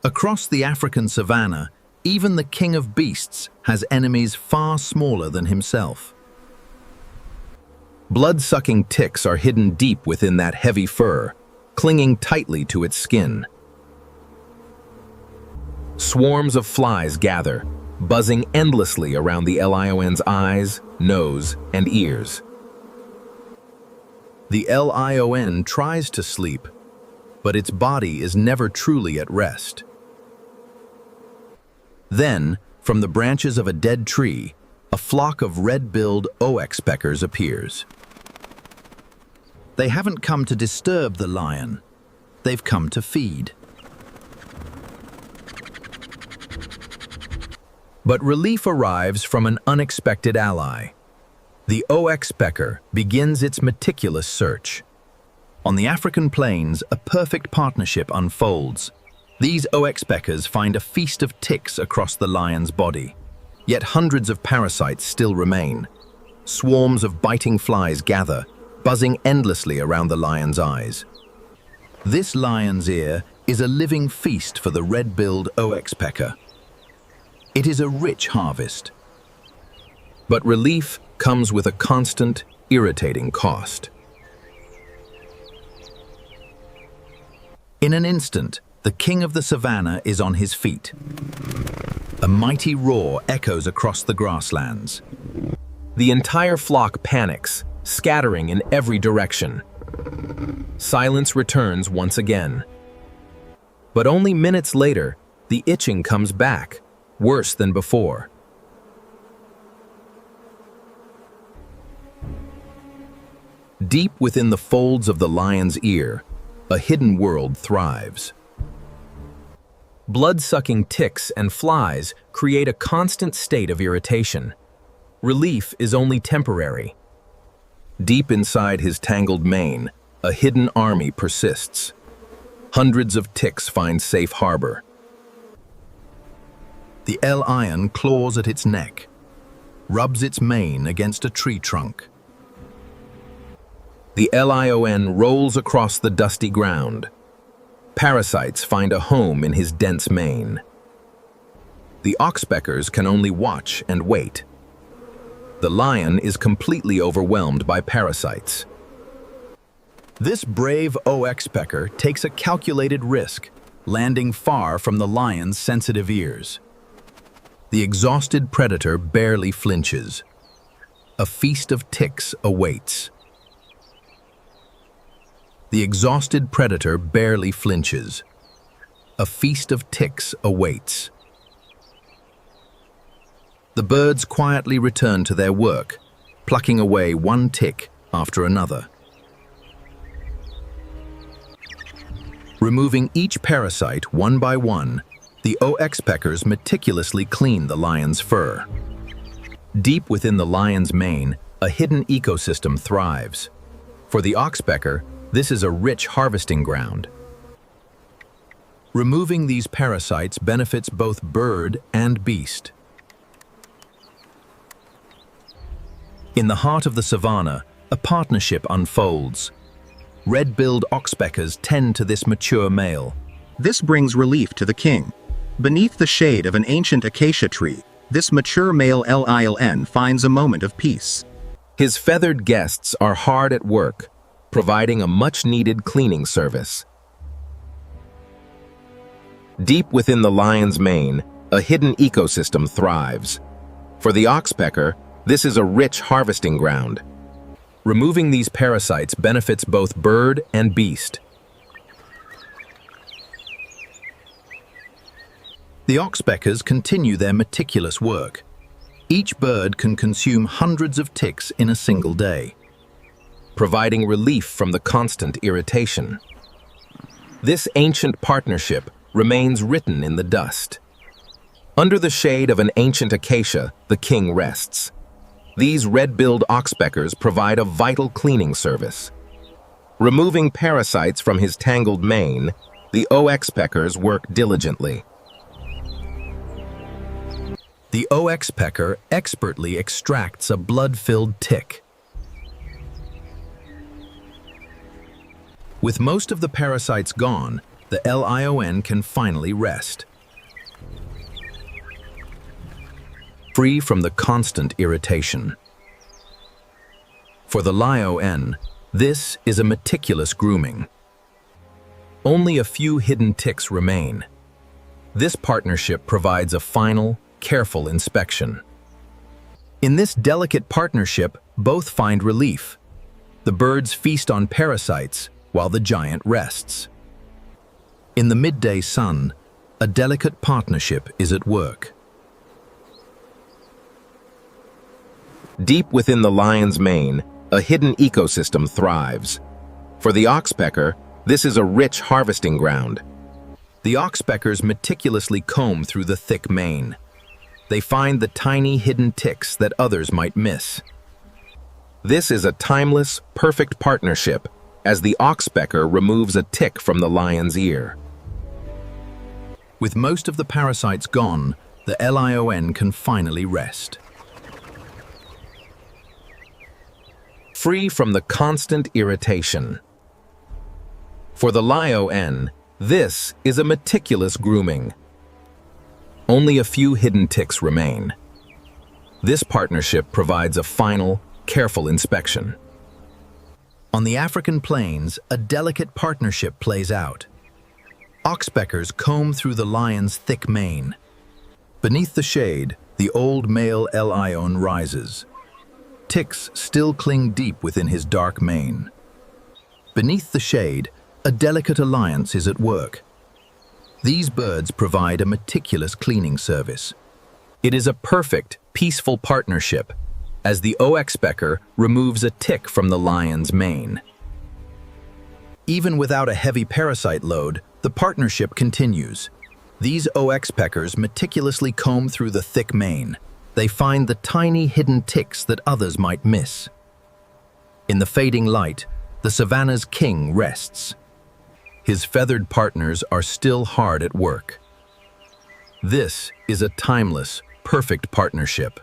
Across the African savanna, even the king of beasts has enemies far smaller than himself. Blood-sucking ticks are hidden deep within that heavy fur, clinging tightly to its skin. Swarms of flies gather, buzzing endlessly around the lion's eyes, nose, and ears. The lion tries to sleep, but its body is never truly at rest. Then, from the branches of a dead tree, a flock of red-billed Oxpeckers appears. They haven't come to disturb the lion. They've come to feed. But relief arrives from an unexpected ally. The Oxpecker begins its meticulous search. On the African plains, a perfect partnership unfolds. These Oxpeckers find a feast of ticks across the lion's body. Yet hundreds of parasites still remain. Swarms of biting flies gather, buzzing endlessly around the lion's eyes. This lion's ear is a living feast for the red-billed Oxpecker. It is a rich harvest. But relief comes with a constant, irritating cost. In an instant, the king of the savanna is on his feet. A mighty roar echoes across the grasslands. The entire flock panics, scattering in every direction. Silence returns once again. But only minutes later, the itching comes back, worse than before. Deep within the folds of the lion's ear, a hidden world thrives. Blood-sucking ticks and flies create a constant state of irritation. Relief is only temporary. Deep inside his tangled mane, a hidden army persists. Hundreds of ticks find safe harbor. The lion claws at its neck, rubs its mane against a tree trunk. The lion rolls across the dusty ground. Parasites find a home in his dense mane. The Oxpeckers can only watch and wait. The lion is completely overwhelmed by parasites. This brave Oxpecker takes a calculated risk, landing far from the lion's sensitive ears. The exhausted predator barely flinches. A feast of ticks awaits. The exhausted predator barely flinches. A feast of ticks awaits. The birds quietly return to their work, plucking away one tick after another. Removing each parasite one by one, the Oxpeckers meticulously clean the lion's fur. Deep within the lion's mane, a hidden ecosystem thrives. For the Oxpecker, this is a rich harvesting ground. Removing these parasites benefits both bird and beast. In the heart of the savanna, a partnership unfolds. Red-billed Oxpeckers tend to this mature male. This brings relief to the king. Beneath the shade of an ancient acacia tree, this mature male lion finds a moment of peace. His feathered guests are hard at work, providing a much-needed cleaning service. Deep within the lion's mane, a hidden ecosystem thrives. For the Oxpecker, this is a rich harvesting ground. Removing these parasites benefits both bird and beast. The Oxpeckers continue their meticulous work. Each bird can consume hundreds of ticks in a single day, providing relief from the constant irritation. This ancient partnership remains written in the dust. Under the shade of an ancient acacia, the king rests. These red-billed Oxpeckers provide a vital cleaning service. Removing parasites from his tangled mane, the Oxpeckers work diligently. The Oxpecker expertly extracts a blood-filled tick. With most of the parasites gone, the lion can finally rest. Free from the constant irritation. For the lion, this is a meticulous grooming. Only a few hidden ticks remain. This partnership provides a final, careful inspection. In this delicate partnership, both find relief. The birds feast on parasites while the giant rests. In the midday sun, a delicate partnership is at work. Deep within the lion's mane, a hidden ecosystem thrives. For the oxpecker, this is a rich harvesting ground. The oxpeckers meticulously comb through the thick mane. They find the tiny hidden ticks that others might miss. This is a timeless, perfect partnership as the oxpecker removes a tick from the lion's ear. With most of the parasites gone, the lion can finally rest. Free from the constant irritation. For the lion, this is a meticulous grooming. Only a few hidden ticks remain. This partnership provides a final, careful inspection. On the African plains, a delicate partnership plays out. Oxpeckers comb through the lion's thick mane. Beneath the shade, the old male lion rises. Ticks still cling deep within his dark mane. Beneath the shade, a delicate alliance is at work. These birds provide a meticulous cleaning service. It is a perfect, peaceful partnership, as the Oxpecker removes a tick from the lion's mane. Even without a heavy parasite load, the partnership continues. These Oxpeckers meticulously comb through the thick mane. They find the tiny hidden ticks that others might miss. In the fading light, the savanna's king rests. His feathered partners are still hard at work. This is a timeless, perfect partnership.